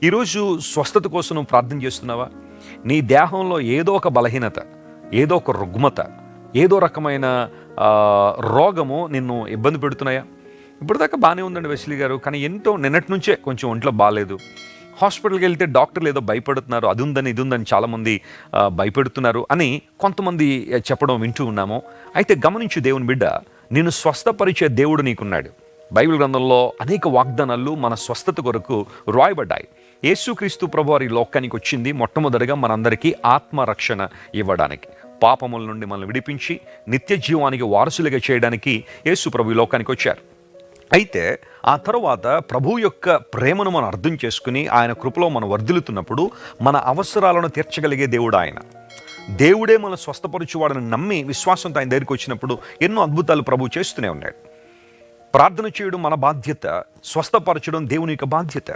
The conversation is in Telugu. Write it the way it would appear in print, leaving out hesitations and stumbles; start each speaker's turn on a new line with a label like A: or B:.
A: ఈరోజు స్వస్థత కోసం నువ్వు ప్రార్థన చేస్తున్నావా? నీ దేహంలో ఏదో ఒక బలహీనత, ఏదో ఒక రుగ్మత, ఏదో రకమైన రోగము నిన్ను ఇబ్బంది పెడుతున్నాయా? ఇప్పటిదాకా బాగానే ఉందండి వెస్లీ గారు, కానీ నిన్నటి నుంచే కొంచెం ఒంట్లో బాగాలేదు. హాస్పిటల్కి వెళ్తే డాక్టర్లు ఏదో భయపడుతున్నారు, అది ఉందని ఇది ఉందని చాలామంది భయపెడుతున్నారు అని కొంతమంది చెప్పడం వింటూ ఉన్నాము. అయితే గమనించు దేవుని బిడ్డ, నిన్ను స్వస్థపరిచే దేవుడు నీకున్నాడు. బైబిల్ గ్రంథంలో అనేక వాగ్దానాలు మన స్వస్థత కొరకు రాయబడ్డాయి. యేసుక్రీస్తు ప్రభువారు ఈ లోకానికి వచ్చింది మొట్టమొదటిగా మనందరికీ ఆత్మరక్షణ ఇవ్వడానికి, పాపముల నుండి మనల్ని విడిపించి నిత్య జీవానికి వారసులుగా చేయడానికి యేసు ప్రభు ఈ లోకానికి వచ్చారు. అయితే ఆ తర్వాత ప్రభు యొక్క ప్రేమను మనం అర్థం చేసుకుని ఆయన కృపలో మనం వర్ధిల్లుతున్నప్పుడు మన అవసరాలను తీర్చగలిగే దేవుడు ఆయన. దేవుడే మన స్వస్థపరచువాడని నమ్మి విశ్వాసంతో ఆయన దగ్గరికి వచ్చినప్పుడు ఎన్నో అద్భుతాలు ప్రభు చేస్తూనే ఉన్నాడు. ప్రార్థన చేయడం మన బాధ్యత, స్వస్థపరచడం దేవుని యొక్క బాధ్యత.